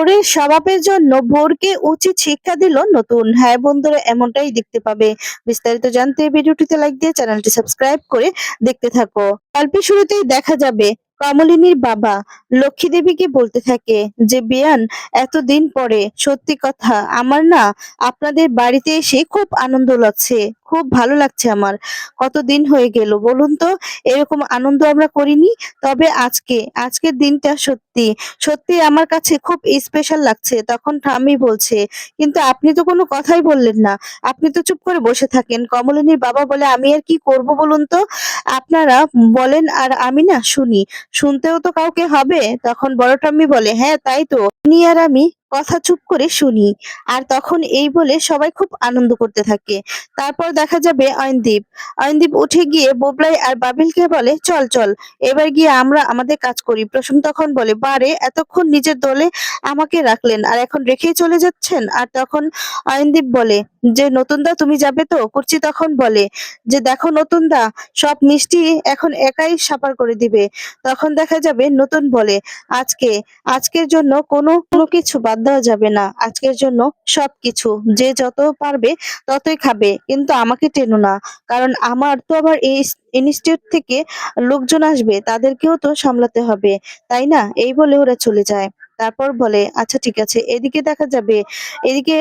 ভোরের স্বভাবের জন্য ভোরকে উচিত শিক্ষা দিল নতুন। হ্যাঁ বন্ধুরা, এমনটাই দেখতে পাবে। বিস্তারিত জানতে ভিডিওটিতে লাইক দিয়ে চ্যানেলটি সাবস্ক্রাইব করে দেখতে থাকো। গল্পের শুরুতেই দেখা যাবে কমলিনীর বাবা লক্ষ্মী দেবীকে বলতে থাকে যে বেয়ান, এতদিন পরে সত্যি কথা আমার না আপনাদের বাড়িতে এসে খুব আনন্দ লাগছে, খুব ভালো লাগছে আমার। কতদিন হয়ে গেল বলুন তো, এরকম আনন্দ আমরা করিনি। তবে আজকের দিনটা সত্যি সত্যি আমার কাছে খুব স্পেশাল লাগছে। তখন ঠাম্মি বলছে, কিন্তু আপনি তো কোনো কথাই বললেন না, আপনি তো চুপ করে বসে থাকেন। কমলিনীর বাবা বলে, আমি আর কি করব বলুন তো, আপনারা বলেন আর আমি না শুনি, শুনতেও তো কাউকে হবে। তখন বড় ঠাম্মি বলে, হ্যাঁ তাই তো, উনি আর আমি কথা চুপ করে শুনি। আর তখন এই বলে সবাই খুব আনন্দ করতে থাকে। তারপর দেখা যাবে অয়নদীপ অয়নদীপ উঠে গিয়ে বোবলাই আর বাবিলকে বলে, চল চল এবার গিয়ে আমরা আমাদের কাজ করি। প্রসূন তখন বলে, বারে এতক্ষণ নিজের দলে আমাকে রাখলেন আর এখন রেখেই চলে যাচ্ছেন। আর তখন অয়নদীপ বলে যে, নতুন দা তুমি যাবে তো? কুর্চি তখন বলে যে, দেখো নতুন দা, সব মিষ্টি এখন একাই সাপার করে দিবে। তখন দেখা যাবে নতুন বলে, আজকে আজকের জন্য কোনো কোনো কিছু বাদ দেওয়া যাবে না, আজকের জন্য সবকিছু যে যত পারবে ততই খাবে, কিন্তু আমাকে টেনো না, কারণ আমার তো আবার এই ইনস্টিটিউট থেকে লোকজন আসবে, তাদেরকেও তো সামলাতে হবে, তাই না? এই বলে ওরা চলে যায়। তারপর বলে, আচ্ছা ঠিক আছে। এদিকে দেখা যাবে, এদিকে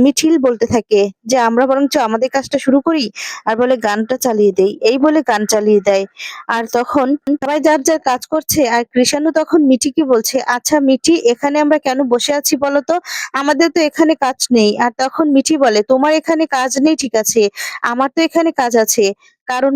মিঠিল বলতে থাকে যে, আমরা বরঞ্চ আমাদের কাজটা শুরু করি, আর বলে গানটা চালিয়ে দেই। এই বলে গান চালিয়ে দেয়। আর তখন সবাই যার যার কাজ করছে। আর কৃষাণু তখন মিঠিকে বলছে, আচ্ছা মিঠি, এখানে আমরা কেন বসে আছি বলতো, আমাদের তো এখানে কাজ নেই। আর তখন মিঠি বলে, তোমার এখানে কাজ নেই ঠিক আছে, আমার তো এখানে কাজ আছে, কারণ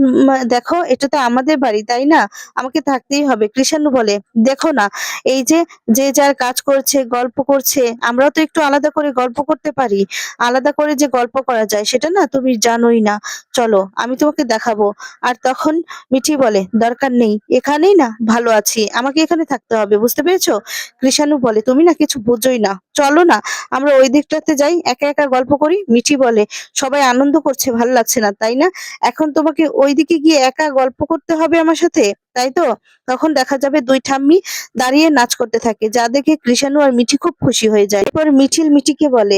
দেখো এটা তো আমাদের বাড়ি, তাই না? আমাকে থাকতেই হবে। কৃষাণু বলে, দেখো না, এই যে যে যার কাজ করছে, গল্প করছে, আমরাও তো একটু আলাদা করে গল্প করতে পারি। আলাদা করে যে গল্প করা যায় সেটা না তুমি জানোই না, চলো আমি তোমাকে দেখাবো। আর তখন মিঠি বলে, দরকার নেই, এখানেই না ভালো আছি, আমাকে এখানে থাকতে হবে, বুঝতে পেরেছো? কৃষাণু বলে, তুমি না কিছু বোঝোই না, চলো না আমরা ওই দিকটাতে যাই, একা একা গল্প করি। মিঠি বলে, সবাই আনন্দ করছে, ভালো লাগছে না তাই না? এখন তোমাকে ওইদিকে গিয়ে একা গল্প করতে হবে আমার সাথে, তাই তো? তখন দেখা যাবে দুই ঠাম্মি দাঁড়িয়ে নাচ করতে থাকে, যা দেখে কৃষাণু আর মিঠি খুব খুশি হয়ে যায়। এরপর মিঠিল মিঠিকে বলে,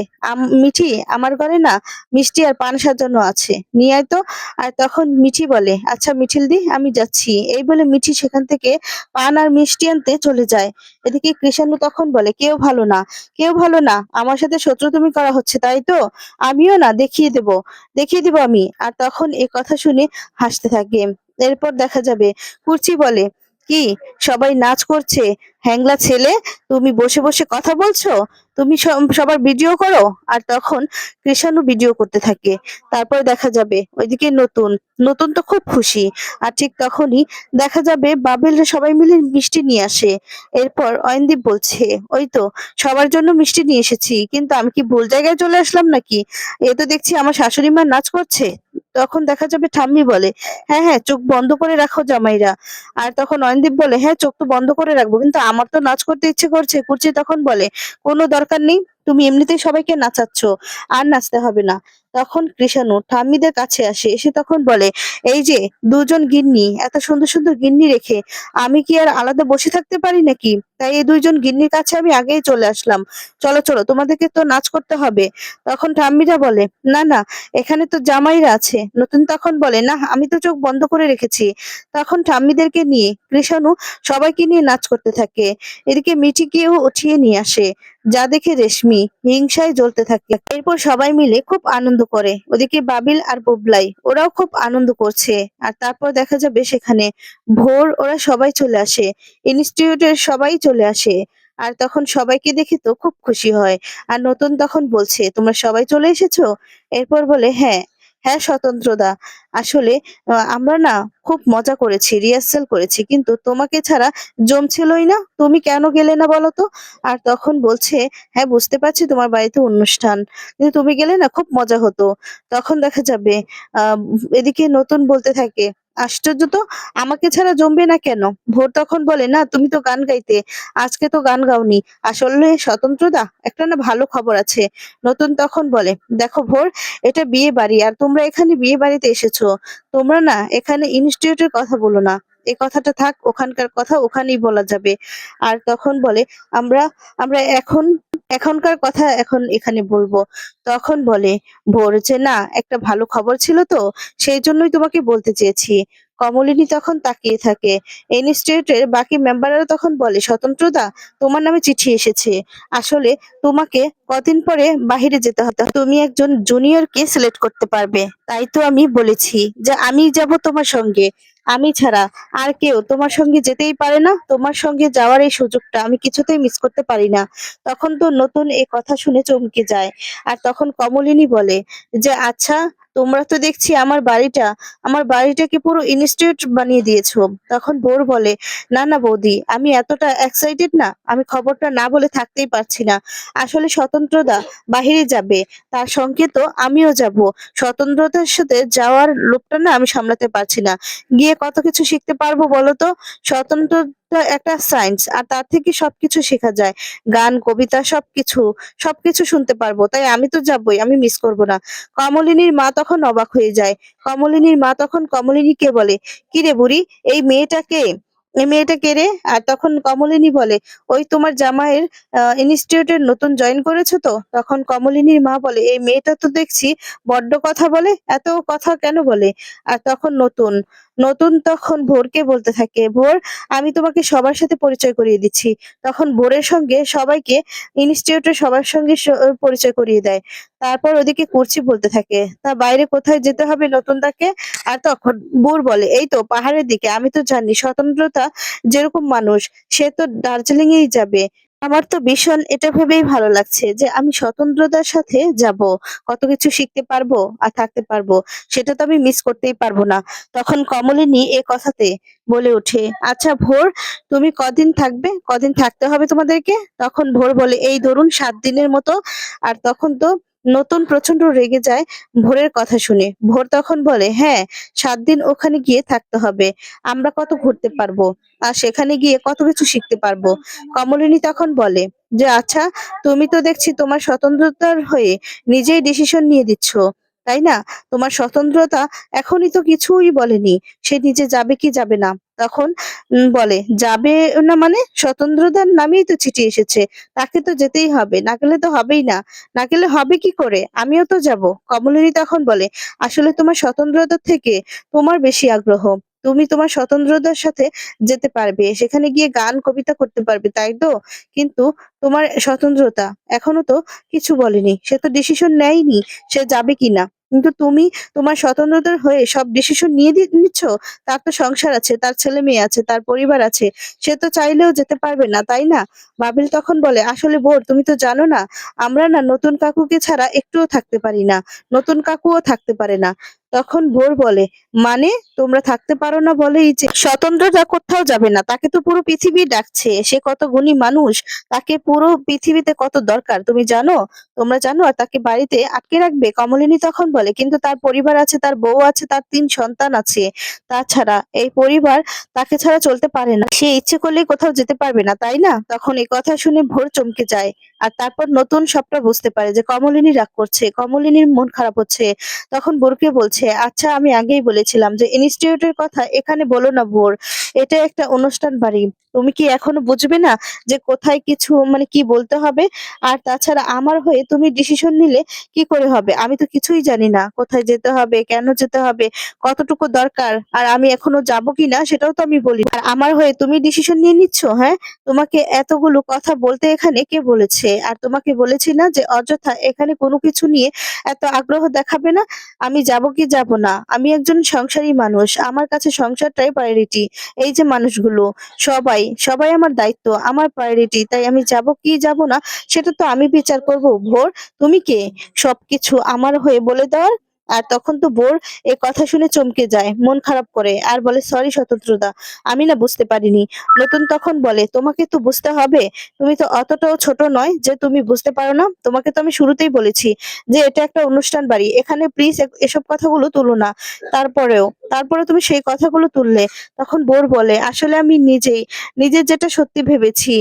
মিঠি, আমার ঘরে না মিষ্টি আর পান সাজানো আছে, নিয়ে আয় তো। আর তখন মিঠি বলে, আচ্ছা মিঠিল দি, আমি যাচ্ছি। এই বলে মিঠি সেখান থেকে পান আর মিষ্টি আনতে চলে যায়। এদিকে কৃষাণু তখন বলে, কেউ ভালো না, কেউ ভালো না, আমার সাথে শত্রু তুমি করা হচ্ছে তাই তো? আমিও না দেখিয়ে দিব আমি। আর তখন এই কথা শুনে হাসতে থাকে। এরপর দেখা যাবে কুর্চি বলে, কি সবাই নাচ করছে, হ্যাংলা ছেলে, তুমি বসে বসে কথা বলছো, তুমি সবার ভিডিও করো। আর তখন কৃষাণু ভিডিও করতে থাকে। তারপর দেখা যাবে ওইদিকে নতুন নতুন তো খুব খুশি। আর ঠিক তখনই দেখা যাবে বাবেল সবাই মিলে মিষ্টি নিয়ে আসে। এরপর অয়নদীপ বলছে, ওই তো সবার জন্য মিষ্টি নিয়ে এসেছি, কিন্তু আমি কি ভুল জায়গায় চলে আসলাম নাকি? এ তো দেখছি আমার শাশুড়ি মা নাচ করছে। তখন দেখা যাবে ঠাম্মি বলে, হ্যাঁ হ্যাঁ, চোখ বন্ধ করে রাখো জামাইরা। আর তখন অয়নদীপ বলে, হ্যাঁ চোখ তো বন্ধ করে রাখবো, কিন্তু আমার তো নাচ করতে ইচ্ছে করছে। কুর্চি তখন বলে, কোনো দরকার নেই, তুমি এমনিতেই সবাইকে নাচাচ্ছ, আর নাচতে হবে না। তখন কৃষাণু ঠাম্মিদের কাছে আসে, এসে তখন বলে, এই যে দুজন গিন্নি, এত সুন্দর সুন্দর গিন্নি রেখে আমি কি আর আলাদা বসে থাকতে পারি নাকি? তাই এই দুইজন গিন্নির কাছে আমি আগেই চলে আসলাম, চলো চলো তোমাদেরকে তো নাচ করতে হবে। তখন ঠাম্মিরা বলে, না না, এখানে তো জামাইরা আছে। নতুন তখন বলে, না আমি তো চোখ বন্ধ করে রেখেছি। তখন ঠাম্মিদেরকে নিয়ে কৃষাণু সবাইকে নিয়ে নাচ করতে থাকে। এদিকে মিঠিকেও উঠিয়ে নিয়ে আসে, যা দেখে রেশমি হিংসায় জ্বলতে থাকে। এরপর সবাই মিলে খুব আনন্দ করে। ওদিকে বাবিল আর বুবলাই ওরাও খুব আনন্দ করছে। আর তারপর দেখা যাবে সেখানে ভোর ওরা সবাই চলে আসে, ইনস্টিটিউটের সবাই চলে আসে। আর তখন সবাইকে দেখে তো খুব খুশি হয়। আর নতুন তখন বলছে, তোমরা সবাই চলে এসেছো? এরপর বলে, হ্যাঁ হ্যাঁ স্বতন্ত্রদা, আসলে আমরা না খুব মজা করেছি, রিহার্সাল করেছি, কিন্তু তোমাকে ছাড়া জমছিলই না, তুমি কেন গেলে না বলো তো? আর তখন বলছে, হ্যাঁ বুঝতে পারছি তোমার বাড়িতে অনুষ্ঠান, কিন্তু তুমি গেলে না খুব মজা হতো। তখন দেখা যাবে আহ এদিকে নতুন বলতে থাকে, আশ্চর্য তো, আমাকে ছাড়া জমবে না কেন? ভোর তখন বলে, না তুমি তো গান গাইতে, আজকে তো গান গাওনি। আসলে স্বতন্ত্রদা, একটা না ভালো খবর আছে। নতুন তখন বলে, দেখো ভোর, এটা বিয়ে বাড়ি, আর তোমরা এখানে বিয়ে বাড়িতে এসেছো, তোমরা না এখানে ইনস্টিটিউটের কথা বলো না, এই কথাটা থাক, ওখানকার কথা ওখানেই বলা যাবে। আর তখন বলে আমরা আমরা এখনকার কথা এখন এখানে বলবো। তখন বলে ভোর যে না, একটা ভালো খবর ছিল তো, সেই জন্যই তোমাকে বলতে চেয়েছি। কমলিনী তখন তাকিয়ে থাকে। ইনস্টিটিউটের বাকি মেম্বাররা তখন বলে স্বতন্ত্রদা, তোমার নামে চিঠি এসেছে। আসলে তোমাকে কদিন পরে বাহিরে যেতে হবে, তুমি একজন জুনিয়রকে সিলেক্ট করতে পারবে। তাই তো আমি বলেছি যে আমি যাব তোমার সঙ্গে। আমি ছাড়া আর কেউ তোমার সঙ্গে যেতেই পারে না। তোমার সঙ্গে যাওয়ার এই সুযোগটা আমি কিছুতেই মিস করতে পারি না। তখন তো নতুন এই কথা শুনে চমকে যায়। আর তখন কমলিনী বলে যে আচ্ছা, তোমরা তো দেখছি আমার বাড়িটাকে পুরো ইনস্টিটিউট বানিয়ে দিয়েছো। তখন ভোর বলে না না বৌদি, আমি এতটা এক্সাইটেড না, আমি খবরটা না বলে থাকতেই পারছি না। আসলে স্বতন্ত্রদা বাহিরে যাবে, তার সঙ্গে তো আমিও যাব। স্বতন্ত্রতার সাথে যাওয়ার লোভটা না আমি সামলাতে পারছি না। গিয়ে কত কিছু শিখতে পারবো বলো তো। স্বতন্ত্রতা একটা সায়েন্স, আর তার থেকে সবকিছু শেখা যায়। গান, কবিতা সবকিছু শুনতে পারবো। তাই আমি তো যাবই, আমি মিস করব না। কমলিনীর মা তখন অবাক হয়ে যায়। কমলিনীর মা তখন কমলিনীকে বলে, কি রে বুড়ি, এই মেয়েটা কে? এই মেয়েটা কে রে? আর তখন কমলিনী বলে, ওই তোমার জামাইয়ের ইনস্টিটিউটে নতুন জয়েন করেছো তো। তখন কমলিনীর মা বলে, এই মেয়েটা তো দেখছি বড্ড কথা বলে, এত কথা কেন বলে? আর তখন নতুন নতুন তখন ভোরকে বলতে থাকে, ভোর, আমি তোমাকে সবার সাথে পরিচয় করিয়ে দিচ্ছি। তখন ভোরের সঙ্গে সবাইকে, ইনস্টিটিউটের সবার সঙ্গে পরিচয় করিয়ে দেয়। তারপর ওদিকে কুর্চি বলতে থাকে, তা বাইরে কোথায় যেতে হবে নতুন তাকে? আর তখন ভোর বলে, এই তো পাহাড়ের দিকে। আমি তো জানি স্বতন্ত্রতা যেরকম মানুষ, সে তো দার্জিলিং এই যাবে। আমার তো ভীষণ এটা ভেবেই ভালো লাগছে যে আমি স্বতন্ত্রতার সাথে যাব, কত কিছু শিখতে পারবো আর থাকতে পারবো, সেটা তো আমি মিস করতেই পারবো না। তখন কমলিনী এ কথাতে বলে ওঠে, আচ্ছা ভোর, তুমি কদিন থাকবে, কদিন থাকতে হবে তোমাদেরকে? তখন ভোর বলে, এই ধরুন 7 দিনের মতো। আর তখন তো নতুন প্রচন্ড রেগে যায় ভোরের কথা শুনে। ভোর তখন বলে, হ্যাঁ, 7 দিন ওখানে গিয়ে থাকতে হবে। আমরা কত ঘুরতে পারবো, আর সেখানে গিয়ে কত কিছু শিখতে পারবো। কমলিনী তখন বলে যে আচ্ছা, তুমি তো দেখছি তোমার স্বতন্ত্রতার হয়ে নিজেই ডিসিশন নিয়ে দিচ্ছ, তাই না? তোমার স্বতন্ত্রতা এখনই তো কিছুই বলেনি, সে নিজে যাবে কি যাবে না। তখন বলে, যাবে না মানে? স্বতন্ত্রতার নামেই তো চিঠি এসেছে, তাকে তো যেতেই হবে, না গেলে তো হবেই না। না গেলে হবে কি করে? আমিও তো যাব। কমলিনী তখন বলে, আসলে তোমার স্বতন্ত্রতার থেকে তোমার বেশি আগ্রহ। তুমি তোমার স্বতন্ত্রতার সাথে যেতে পারবে, সেখানে গিয়ে গান কবিতা করতে পারবে, তাই তো? কিন্তু তোমার স্বতন্ত্রতা এখনো তো কিছু বলেনি, সে তো ডিসিশন নেয়নি সে যাবে কিনা। কিন্তু তুমি তোমার স্বতন্ত্রতার হয়ে সব ডিসিশন নিয়ে নিচ্ছ। তার তো সংসার আছে, তার ছেলে মেয়ে আছে, তার পরিবার আছে, সে তো চাইলেও যেতে পারবে না, তাই না? বাবিল তখন বলে, আসলে ভোর, তুমি তো জানো না, আমরা না নতুন কাকুকে ছাড়া একটুও থাকতে পারি না, নতুন কাকুও থাকতে পারে না। তখন ভোর বলে, মানে তোমরা থাকতে পারো না বলেই যে স্বতন্ত্রতা কোথাও যাবে না? তাকে তো পুরো পৃথিবী ডাকছে, সে কত গুণী মানুষ, তাকে পুরো পৃথিবীতে কত দরকার তুমি জানো? তোমরা জানো? আর তাকে বাড়িতে আটকে রাখবে? কমলিনী তখন বলে, কিন্তু তার পরিবার আছে, তার বউ আছে, তার 3 সন্তান আছে। তাছাড়া এই পরিবার তাকে ছাড়া চলতে পারে না, সে ইচ্ছে করলেই কোথাও যেতে পারবে না, তাই না? তখন এই কথা শুনে ভোর চমকে যায়। আর তারপর নতুন সবটা বুঝতে পারে যে কমলিনী রাগ করছে, কমলিনীর মন খারাপ হচ্ছে। তখন ভোরকে বলছে, আচ্ছা, আমি আগেই বলেছিলাম যে ইনস্টিটিউটের কথা এখানে বলো না ভোর, এটা একটা অনুষ্ঠান বাড়ি। তুমি কি এখনো বুঝবে না যে কোথায় কিছু মানে কি বলতে হবে? আর তাছাড়া আমার হয়ে তুমি ডিসিশন নিলে কি করে হবে? আমি তো কিছুই জানি না, কোথায় যেতে হবে, কেন যেতে হবে, কতটুকু দরকার, আর আমি এখনো যাব কিনা সেটাও তো আমি বলি। আর আমার হয়ে তুমি ডিসিশন নিয়ে নিচ্ছ, হ্যাঁ? তোমাকে এতগুলো কথা বলতে এখানে কে বলেছে? আর তোমাকে বলেছি না যে অযথা এখানে কোনো কিছু নিয়ে এত আগ্রহ দেখাবে না। আমি যাব কি যাব না, আমি একজন সংসারী মানুষ, আমার কাছে সংসারটাই প্রায়োরিটি। এই যে মানুষগুলো সবাই আমার দায়িত্ব, আমার প্রায়োরিটি, তাই আমি যাব কি যাব না সেটা তো আমি বিচার করব। ভোর, তুমি কে সবকিছু আমার হয়ে বলে দেওয়ার? আর তখন তো ভোর এই কথা শুনে চমকে যায়, মন খারাপ করে আর বলে, সরি স্বতন্ত্রতা, আমি না বুঝতে পারিনি। নতুন তখন বলে, তোমাকে তো বুঝতে হবে, তুমি তো অতটাও ছোট নয় যে তুমি বুঝতে পারো না। তোমাকে তো আমি শুরুতেই বলেছি যে এটা একটা অনুষ্ঠান বাড়ি, এখানে প্লিজ এসব কথাগুলো তুলো না। তারপরে তুমি সেই কথাগুলো তুললে। তখন বোর বলে, আসলে আমি নিজের যেটা সত্যি ভেবেছি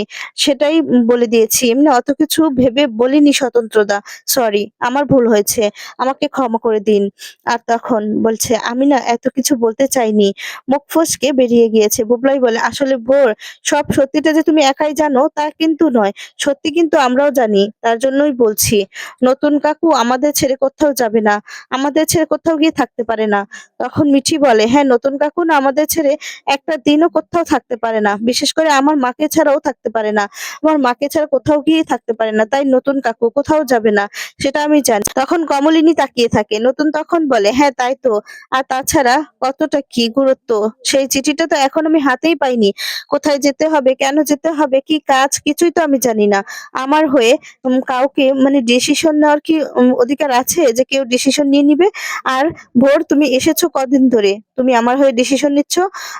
সেটাই বলে দিয়েছি, এমনি অত কিছু ভেবে বলিনি স্বতন্ত্রতা। সরি, আমার ভুল হয়েছে, আমাকে ক্ষমা করে দিন। দিন। আর তখন বলছে, "আমি না এত কিছু বলতে চাইনি।" মুখ ফসকে বেরিয়ে গিয়েছে। বুবলাই বলে, "আসলে ভোর, সব সত্যিটা যে তুমি একাই জানো তা কিন্তু নয়। সত্যি কিন্তু আমরাও জানি। তার জন্যই বলছি। নতুন কাকু আমাদের ছেড়ে কোথাও যাবে না। আমাদের ছেড়ে কোথাও গিয়ে থাকতে পারে না।" তখন মিঠি বলে, "হ্যাঁ, নতুন কাকু না আমাদের ছেড়ে একটা দিনও কোথাও থাকতে পারে না। বিশেষ করে আমার মাকে ছাড়াও থাকতে পারে না। আমার মাকে ছাড়া কোথাও গিয়েই থাকতে পারে না। তাই নতুন কাকু কোথাও যাবে না। সেটা আমি জানি।" তখন কমলিনী তাকিয়ে থাকে। নতুন তখন বলে, "হ্যাঁ, তাই তো। আর তাছাড়া কতটা কি গুরুত্ব। সেই চিঠিটা তো এখন আমি হাতেই পাইনি। কোথায় যেতে হবে, কেন যেতে হবে, কি কাজ কিছুই তো আমি জানি না। আমার হয়ে কাউকে মানে ডিসিশন নেওয়ার কি অধিকার আছে যে কেউ ডিসিশন নিয়ে নিবে? আর ভোর, তুমি এসেছো কদিন ধরে? তুমি আমার হয়ে ডিসিশন নিচ্ছ?"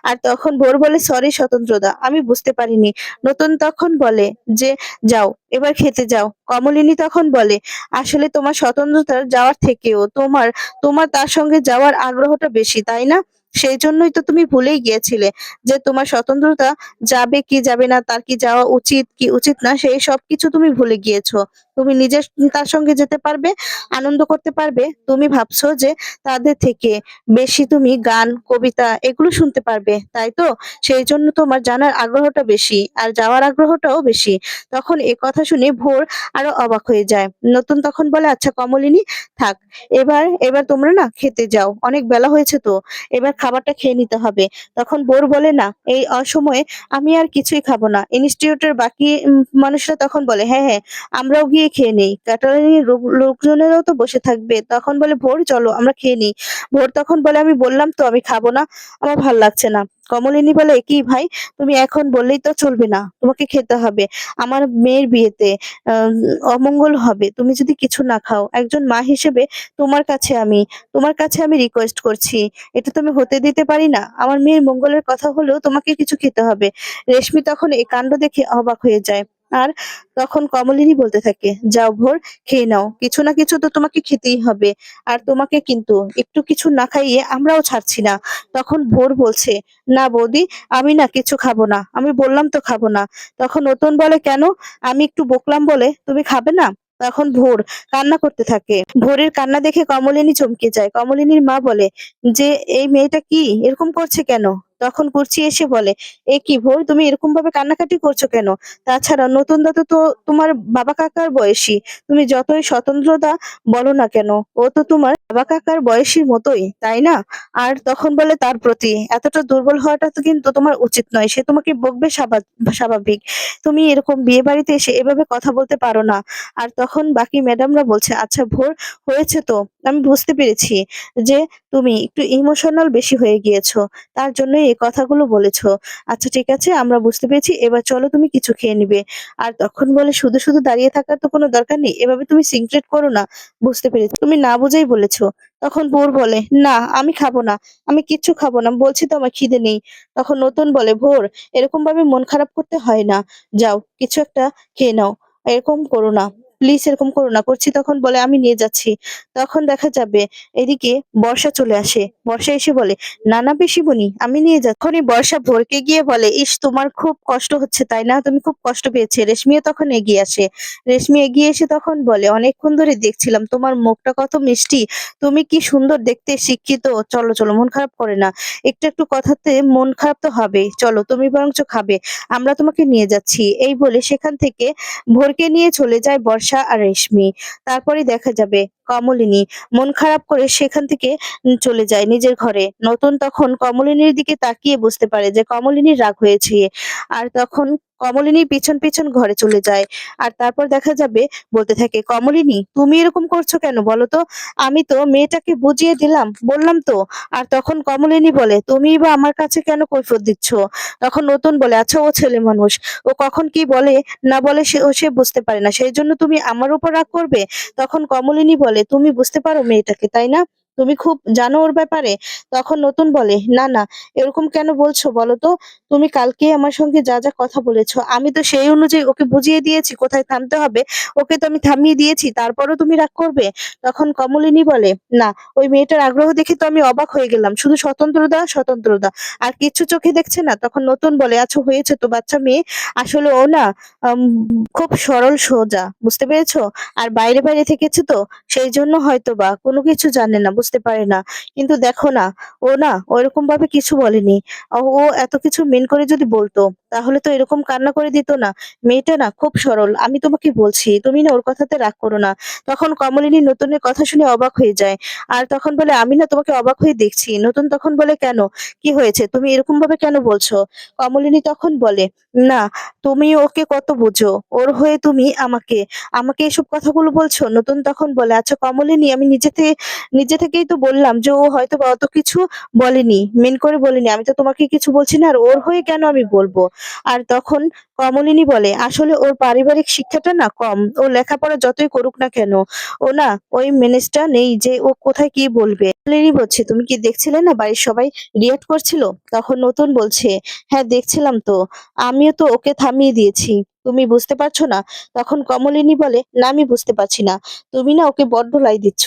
আর তখন ভোর বলে, "সরি স্বতন্ত্রদা, আমি বুঝতে পারিনি।" নতুন তখন বলে যে, "যাও, এবার খেতে যাও।" কমলিনী তখন বলে, "আসলে তোমার স্বতন্ত্রতার যাওয়ার থেকেও তোমার তোমার তার সঙ্গে যাওয়ার আগ্রহটা বেশি, তাই না? সেইজন্যই তো তুমি ভুলেই গিয়েছিলে যে তোমার স্বতন্ত্রতা যাবে কি যাবে না, তার কি যাওয়া উচিত কি উচিত না, সেই সবকিছু তুমি ভুলে গিয়েছো। তুমি নিজে তার সঙ্গে যেতে পারবে, আনন্দ করতে পারবে। তুমি ভাবছো যে তাদের থেকে বেশি তুমি গান, কবিতা এগুলো শুনতে পারবে, তাই তো? সেইজন্য তোমার জানার আগ্রহটা বেশি আর যাওয়ার আগ্রহটাও বেশি।" তখন এ কথা শুনে ভোর আরো অবাক হয়ে যায়। নতুন তখন বলে, "আচ্ছা কমলিনী, থাক। এবার তোমরা না খেতে যাও। অনেক বেলা হয়েছে তো। এবার খাবারটা খেয়ে নিতে হবে।" তখন ভোর বলে, "না, এই অসময়ে আমি আর কিছুই খাবো না।" ইনস্টিটিউটের বাকি মানুষরা তখন বলে, "হ্যাঁ, হ্যাঁ, আমরাও গিয়ে খেয়ে নেই। ক্যাটারিং লোকজনেরাও তো বসে থাকবে।" তখন বলে, "ভোর, চলো আমরা খেয়ে নিই।" ভোর তখন বলে, "আমি বললাম তো আমি খাবো না। আমার ভাল লাগছে না।" কমলিনী বলে, "কি ভাই, তুমি এখন বললেই তো চলবে না। তোমাকে খেতে হবে। আমার মেয়ের বিয়েতে আ অমঙ্গল হবে। তুমি যদি কিছু না খাও। একজন মা হিসেবে তোমার কাছে আমি তোমার কাছে আমি রিকোয়েস্ট করছি। এটা তো আমি হতে দিতে পারি না। আমার মেয়ের মঙ্গলের কথা হলেও তোমাকে কিছু খেতে হবে।" রেশমি তখন এই কাণ্ড দেখে অবাক হয়ে যায়। আর তখন কমলিনী বলতে থাকে, "যাও ভোর, খেয়ে নাও। কিছু না কিছু তো তোমাকে খেতেই হবে। আর তোমাকে কিন্তু একটু কিছু না খাইয়ে আমরাও ছাড়ছি না।" তখন ভোর বলছে, "না বৌদি, আমি না কিছু খাবো না। আমি বললাম তো খাবো না।" তখন নতুন বলে, "কেন? আমি একটু বকলাম বলে তুমি খাবে না?" তখন ভোর কান্না করতে থাকে। ভোরের কান্না দেখে কমলিনী চমকে যায়। কমলিনীর মা বলে যে, "এই মেয়েটা কি এরকম করছে কেন?" তখন কুর্চি এসে বলে, "এ কি ভোর, তুমি এরকম ভাবে কান্নাকাটি করছো কেন? তাছাড়া নতুন দা তো তোমার বাবা কাকার বয়সী। তুমি যতই স্বতন্ত্রতা বলো না কেন, ও তো তোমার বাবা কাকার বয়সীর মতোই, তাই না? আর তখন বলে, তার প্রতি এতটা দুর্বল হওয়াটা তো কিন্তু তোমার উচিত নয়। সে তোমাকে বকবে স্বাভাবিক। তুমি এরকম বিয়েবাড়িতে এসে এভাবে কথা বলতে পারো না।" আর তখন বাকি ম্যাডামরা বলছে, "আচ্ছা ভোর, হয়েছে তো। আমি বুঝতে পেরেছি যে তুমি একটু ইমোশনাল বেশি হয়ে গিয়েছো। তার জন্যই এই কথাগুলো বলেছো। আচ্ছা ঠিক আছে, আমরা বুঝতে পেরেছি। এবার চলো তুমি কিছু খেয়ে নিবে।" আর তখন বলে, "শুধু দাঁড়িয়ে থাকার তো কোনো দরকার নেই। এভাবে তুমি সিনক্রেট করো না। বুঝতে পেরেছি। তুমি না বুঝেই বলেছো।" তখন ভোর বলে, "না, আমি খাবো না। আমি কিচ্ছু খাবো না। বলছি তো আমার খিদে নেই।" তখন নতুন বলে, "ভোর, এরকম ভাবে মন খারাপ করতে হয় না। যাও, কিছু একটা খেয়ে নাও। এরকম করো না। প্লিজ এরকম করো না।" করছি তখন বলে, "আমি নিয়ে যাচ্ছি।" তখন দেখা যাবে এদিকে বর্ষা চলে আসে। বর্ষা এসে বলে, "না, না পিসিমণি, আমি নিয়ে যাচ্ছি।" তখনই বর্ষা ভোরকে গিয়ে বলে, "ইস, তোমার খুব কষ্ট হচ্ছে তাই না? তুমি খুব কষ্ট পেয়েছে।" রেশমিও তখন এগিয়ে আসে। রেশমি এগিয়ে এসে তখন বলে, "অনেকক্ষণ ধরে দেখছিলাম তোমার মুখটা কত মিষ্টি। তুমি কি সুন্দর দেখতে, শিক্ষিত। চলো, মন খারাপ করে না। একটু কথাতে মন খারাপ তো হবেই। চলো, তুমি বরঞ্চ খাবে। আমরা তোমাকে নিয়ে যাচ্ছি।" এই বলে সেখান থেকে ভোরকে নিয়ে চলে যায় বর্ষা আর রেশমি। তারপরেই দেখা যাবে কমলিনী মন খারাপ করে সেখান থেকে চলে যায় নিজের ঘরে। নতুন তখন কমলিনীর দিকে তাকিয়ে বুঝতে পারে যে কমলিনীর রাগ হয়েছে। আর তখন কমলিনী পিছন ঘরে চলে যায়। আর তারপর দেখা যাবে বলতে থাকে, "কমলিনী, তুমি এরকম করছো কেন বলো তো? আমি তো মেয়েটাকে বুঝিয়ে দিলাম, বললাম তো।" আর তখন কমলিনী বলে, "তুমিই বা আমার কাছে কেন কৈফিয়ত দিচ্ছ?" তখন নতুন বলে, "আচ্ছা, ও ছেলে মানুষ। ও কখন কি বলে না বলে সে বুঝতে পারে না। সেইজন্য তুমি আমার উপর রাগ করবে?" তখন কমলিনী বলে, "তুমি বুঝতে পারো মেয়েটাকে, তাই না? তুমি খুব জানো ওর ব্যাপারে? তখন নতুন বলে, "না, না, এরকম কেন বলছো বলো তো? তুমি কালকেই আমার সঙ্গে যা, যা কথা বলেছ, আমি তো সেই অনুযায়ী ওকে বুঝিয়ে দিয়েছি কোথায় থামতে হবে। ওকে তো আমি থামিয়ে দিয়েছি। তারপরেও তুমি রাগ করবে?" তখন কমলিনী বলে, "না, ওই মেয়েটার আগ্রহ দেখে তো আমি অবাক হয়ে গেলাম। শুধু স্বতন্ত্রতা, স্বতন্ত্রতা। আর কিচ্ছু চোখে দেখছে না?" তখন নতুন বলে, "আচ্ছা হয়েছে তো বাচ্চা মেয়ে। আসলে ও না আম খুব সরল সোজা। বুঝতে পেরেছ? আর বাইরে, বাইরে থেকেছে তো সেইজন্য হয়তোবা কোনো কিছু জানে না, বুঝতে পারে না। কিন্তু দেখো না, ও না ওইরকম ভাবে কিছু বলেনি। ও এত কিছু মেন করে যদি বলতো, তাহলে তো এরকম কান্না করে দিত না। মেয়েটা না খুব সরল। আমি তোমাকে বলছি, তুমি না ওর কথাতে রাগ করো না।" তখন কমলিনী নতুনের কথা শুনে অবাক হয়ে যায়। আর তখন বলে, "আমি না তোমাকে অবাক হয়ে দেখছি।" নতুন তখন বলে, "কেন? কি হয়েছে? তুমি এরকম ভাবে কেন বলছো?" কমলিনী তখন বলে, "না, তুমি ওকে কত বোঝো। ওর হয়ে তুমি আমাকে এসব কথাগুলো বলছো?" নতুন তখন বলে, "আচ্ছা কমলিনী, আমি নিজে থেকেই তো বললাম যে ও হয়তোবা অত কিছু বলেনি, মেন করে বলেনি। আমি তো তোমাকে কিছু বলছি না, আর ওর হয়ে কেন আমি বলবো?" আর তখন কমলিনী বলে, "আসলে ওর পারিবারিক শিক্ষাটা না কম। ও লেখাপড়া যতই করুক না কেন, ও না ওই মেনেজটা নেই যে ও কোথায় কি বলবে।" কমলিনী বলছে, "তুমি কি দেখছিলে না বাড়ির সবাই রিঅ্যাক্ট করছিল?" তখন নতুন বলছে, "হ্যাঁ দেখছিলাম তো। আমিও তো ওকে থামিয়ে দিয়েছি। তুমি বুঝতে পারছো না?" তখন কমলিনী বলে, "না, আমি বুঝতে পারছি না। তুমি না ওকে বড্ড লাই দিচ্ছ।"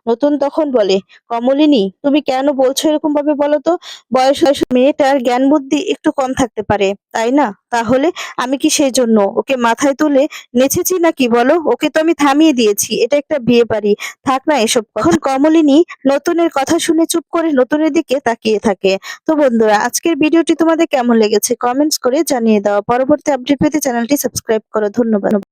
নতুন তখন বলে, "কমলিনী, তুমি কেন বলছো এরকম ভাবে বলো তো? বয়স মেয়েটার জ্ঞান বুদ্ধি একটু কম থাকতে পারে, তাই না? তাহলে আমি কি সেজন্য ওকে মাথায় তুলে নেচেছি নাকি বলো? ওকে তো আমি থামিয়ে দিয়েছি। এটা একটা বিয়ে বাড়ি। থাক না এসব কথা।" তখন কমলিনী নতুনের কথা শুনে চুপ করে নতুনের দিকে তাকিয়ে থাকে। তো বন্ধুরা, আজকের ভিডিওটি তোমাদের কেমন লেগেছে কমেন্টস করে জানিয়ে দাও। পরবর্তী আপডেট পেতে চ্যানেলটি সাবস্ক্রাইব করো। ধন্যবাদ।